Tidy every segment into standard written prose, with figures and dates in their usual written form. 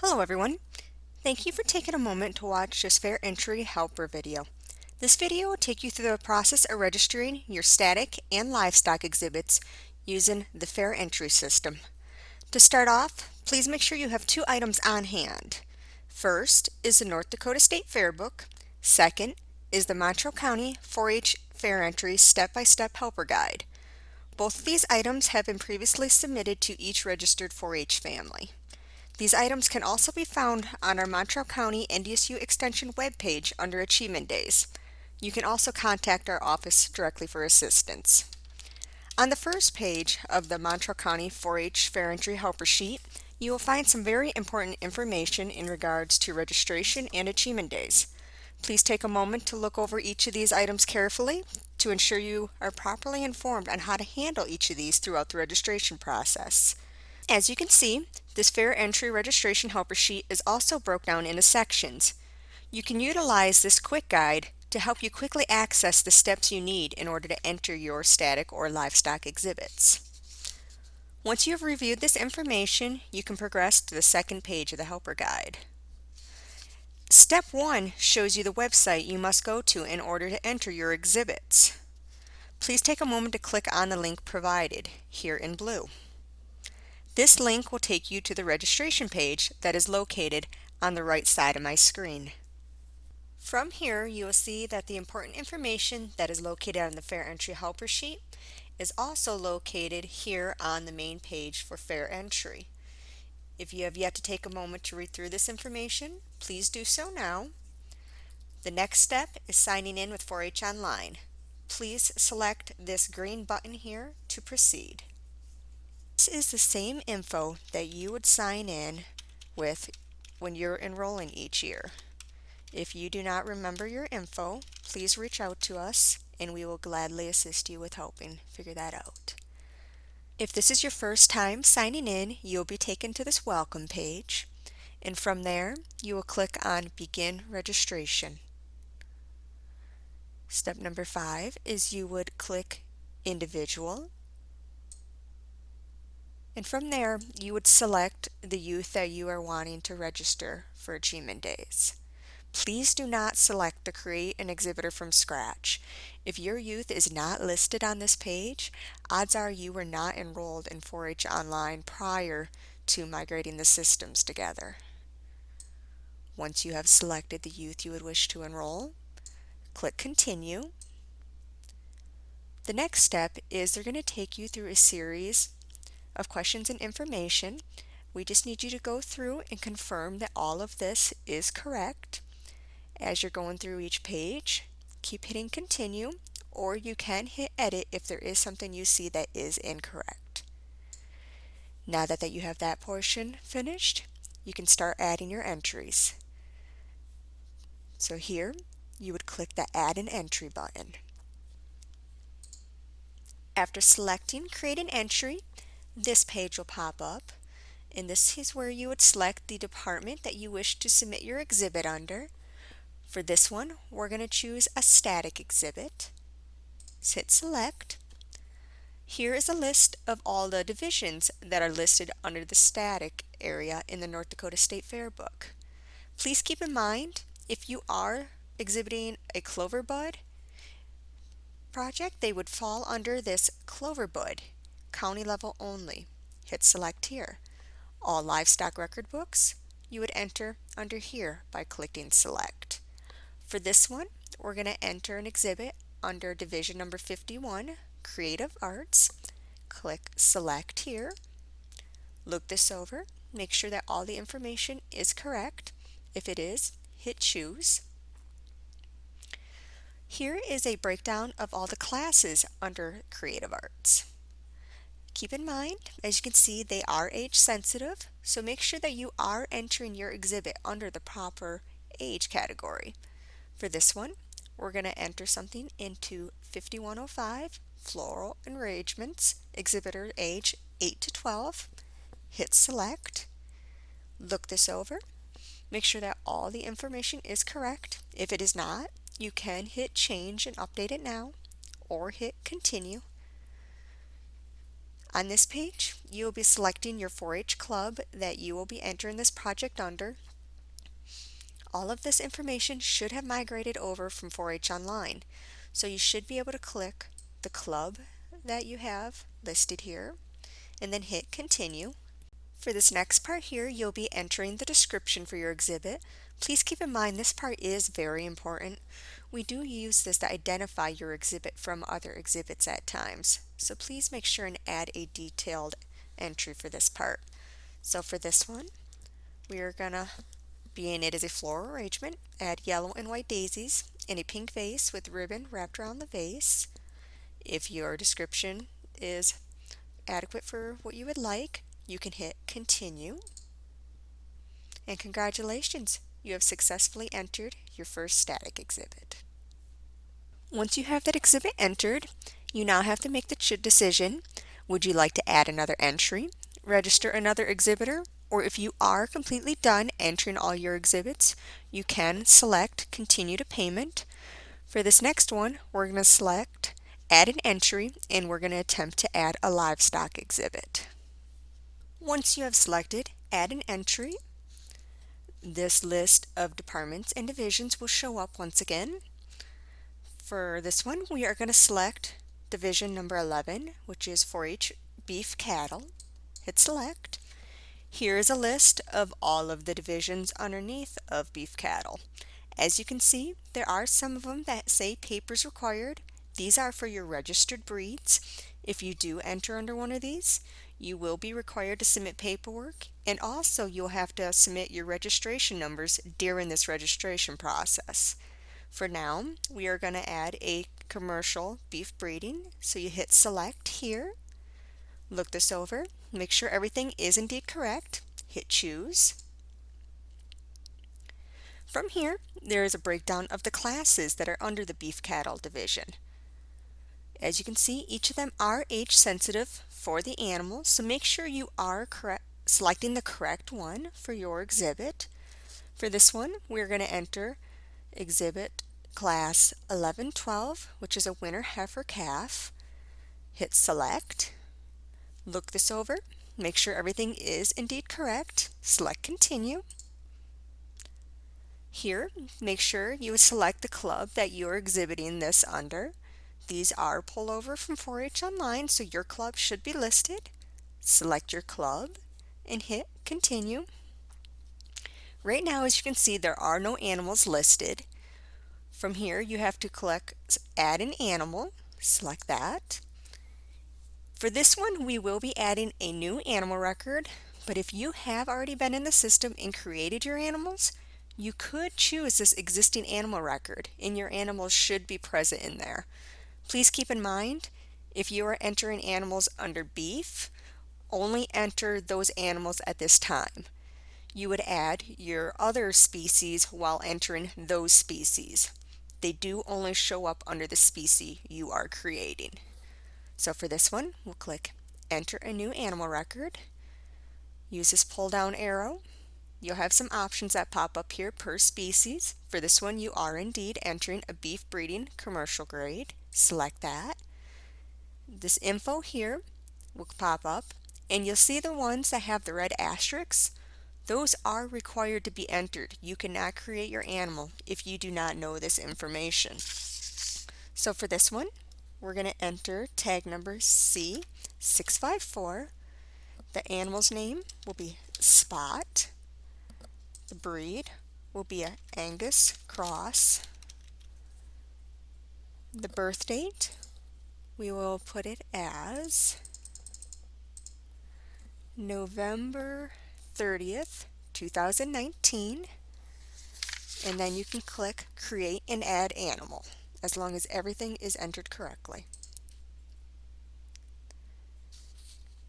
Hello everyone. Thank you for taking a moment to watch this FairEntry helper video. This video will take you through the process of registering your static and livestock exhibits using the FairEntry system. To start off, please make sure you have two items on hand. First is the North Dakota State Fair Book. Second is the Mountrail County 4-H FairEntry Step-by-Step Helper Guide. Both of these items have been previously submitted to each registered 4-H family. These items can also be found on our Mountrail County NDSU Extension webpage under Achievement Days. You can also contact our office directly for assistance. On the first page of the Mountrail County 4-H FairEntry Helper Sheet, you will find some very important information in regards to registration and Achievement Days. Please take a moment to look over each of these items carefully to ensure you are properly informed on how to handle each of these throughout the registration process. As you can see, this FairEntry registration helper sheet is also broken down into sections. You can utilize this quick guide to help you quickly access the steps you need in order to enter your static or livestock exhibits. Once you have reviewed this information, you can progress to the second page of the helper guide. Step 1 shows you the website you must go to in order to enter your exhibits. Please take a moment to click on the link provided, here in blue. This link will take you to the registration page that is located on the right side of my screen. From here, you will see that the important information that is located on the FairEntry helper sheet is also located here on the main page for FairEntry. If you have yet to take a moment to read through this information, please do so now. The next step is signing in with 4-H Online. Please select this green button here to proceed. This is the same info that you would sign in with when you're enrolling each year. If you do not remember your info, please reach out to us and we will gladly assist you with helping figure that out. If this is your first time signing in, you'll be taken to this welcome page, and from there you will click on Begin Registration. Step number 5 is you would click Individual, and from there you would select the youth that you are wanting to register for Achievement Days. Please do not select to create an exhibitor from scratch. If your youth is not listed on this page, odds are you were not enrolled in 4-H Online prior to migrating the systems together. Once you have selected the youth you would wish to enroll, click Continue. The next step is they're going to take you through a series of questions and information. We just need you to go through and confirm that all of this is correct. As you're going through each page, keep hitting Continue, or you can hit Edit if there is something you see that is incorrect. Now that you have that portion finished, you can start adding your entries. So here, you would click the Add an Entry button. After selecting Create an Entry, this page will pop up, and this is where you would select the department that you wish to submit your exhibit under. For this one, we're going to choose a static exhibit. Let's hit Select. Here is a list of all the divisions that are listed under the static area in the North Dakota State Fair Book. Please keep in mind, if you are exhibiting a clover bud project, they would fall under this clover bud, county level only. Hit Select here. All livestock record books, you would enter under here by clicking Select. For this one, we're going to enter an exhibit under division number 51, Creative Arts. Click Select here. Look this over. Make sure that all the information is correct. If it is, hit Choose. Here is a breakdown of all the classes under Creative Arts. Keep in mind, as you can see, they are age sensitive, so make sure that you are entering your exhibit under the proper age category. For this one, we're going to enter something into 5105, Floral Arrangements, exhibitor age 8 to 12. Hit Select. Look this over. Make sure that all the information is correct. If it is not, you can hit Change and update it now, or hit Continue. On this page, you will be selecting your 4-H club that you will be entering this project under. All of this information should have migrated over from 4-H Online, so you should be able to click the club that you have listed here and then hit Continue. For this next part here, you'll be entering the description for your exhibit. Please keep in mind this part is very important. We do use this to identify your exhibit from other exhibits at times, so please make sure and add a detailed entry for this part. So for this one, we are gonna, being it is a floral arrangement, add yellow and white daisies in a pink vase with ribbon wrapped around the vase. If your description is adequate for what you would like, you can hit Continue. And congratulations, you have successfully entered your first static exhibit. Once you have that exhibit entered, you now have to make the decision. Would you like to add another entry, register another exhibitor, or if you are completely done entering all your exhibits, you can select Continue to Payment. For this next one, we're going to select Add an Entry, and we're going to attempt to add a livestock exhibit. Once you have selected Add an Entry, this list of departments and divisions will show up once again. For this one, we are going to select division number 11, which is 4-H beef cattle. Hit Select. Here is a list of all of the divisions underneath of beef cattle. As you can see, there are some of them that say papers required. These are for your registered breeds. If you do enter under one of these, you will be required to submit paperwork, and also you'll have to submit your registration numbers during this registration process. For now, we are going to add a commercial beef breeding, so you hit Select here. Look this over, make sure everything is indeed correct, hit Choose. From here, there is a breakdown of the classes that are under the beef cattle division. As you can see, each of them are age sensitive for the animal, so make sure you are selecting the correct one for your exhibit. For this one, we're going to enter exhibit class 1112, which is a winter heifer calf. Hit Select. Look this over, make sure everything is indeed correct, select Continue. Here, make sure you select the club that you're exhibiting this under. These are pullover from 4-H Online, so your club should be listed. Select your club and hit Continue. Right now, as you can see, there are no animals listed. From here, you have to click Add an Animal, select that. For this one, we will be adding a new animal record, but if you have already been in the system and created your animals, you could choose this existing animal record, and your animals should be present in there. Please keep in mind, if you are entering animals under beef, only enter those animals at this time. You would add your other species while entering those species. They do only show up under the species you are creating. So for this one, we'll click Enter a New Animal Record. Use this pull down arrow. You'll have some options that pop up here per species. For this one, you are indeed entering a beef breeding commercial grade. Select that. This info here will pop up, and you'll see the ones that have the red asterisks. Those are required to be entered. You cannot create your animal if you do not know this information. So for this one, we're going to enter tag number C654. The animal's name will be Spot. The breed will be an Angus cross. The birth date, we will put it as November 30th, 2019. And then you can click Create and Add Animal, as long as everything is entered correctly.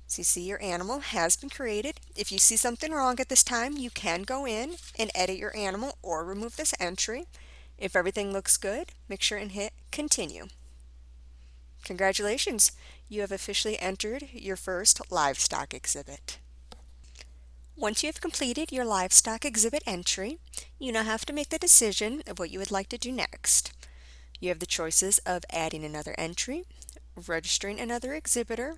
So you see your animal has been created. If you see something wrong at this time, you can go in and edit your animal or remove this entry. If everything looks good, make sure and hit Continue. Congratulations! You have officially entered your first livestock exhibit. Once you have completed your livestock exhibit entry, you now have to make the decision of what you would like to do next. You have the choices of adding another entry, registering another exhibitor,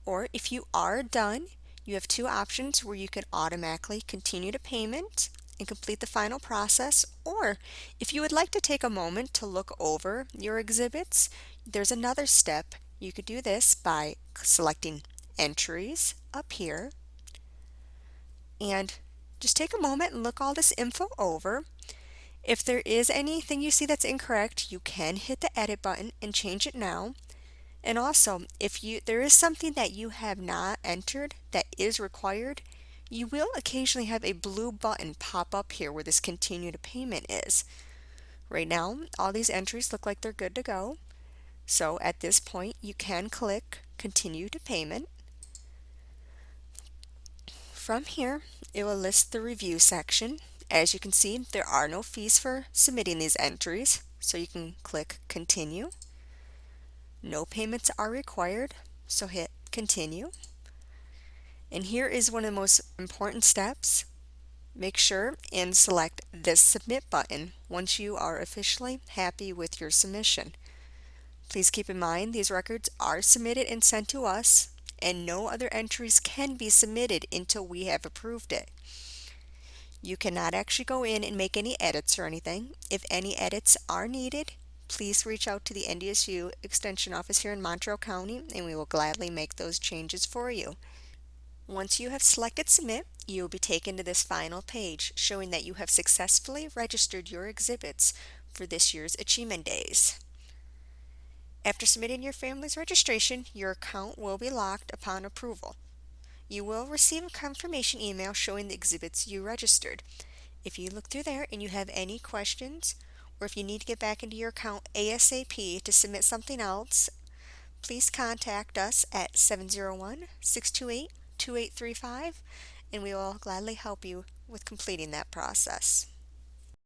Or if you are done, you have two options where you can automatically continue to payment and complete the final process, or if you would like to take a moment to look over your exhibits, there's another step. You could do this by selecting Entries up here and just take a moment and look all this info over. If there is anything you see that's incorrect, you can hit the edit button and change it now. And also, if there is something that you have not entered that is required, you will occasionally have a blue button pop up here where this continue to payment is. Right now, all these entries look like they're good to go. So at this point, you can click continue to payment. From here, it will list the review section. As you can see, there are no fees for submitting these entries, so you can click continue. No payments are required, so hit continue. And here is one of the most important steps. Make sure and select this submit button once you are officially happy with your submission. Please keep in mind these records are submitted and sent to us, and no other entries can be submitted until we have approved it. You cannot actually go in and make any edits or anything. If any edits are needed, please reach out to the NDSU Extension Office here in Mountrail County, and we will gladly make those changes for you. Once you have selected Submit, you will be taken to this final page showing that you have successfully registered your exhibits for this year's Achievement Days. After submitting your family's registration, your account will be locked upon approval. You will receive a confirmation email showing the exhibits you registered. If you look through there and you have any questions, or if you need to get back into your account ASAP to submit something else, please contact us at 701-628-2835, and we will gladly help you with completing that process.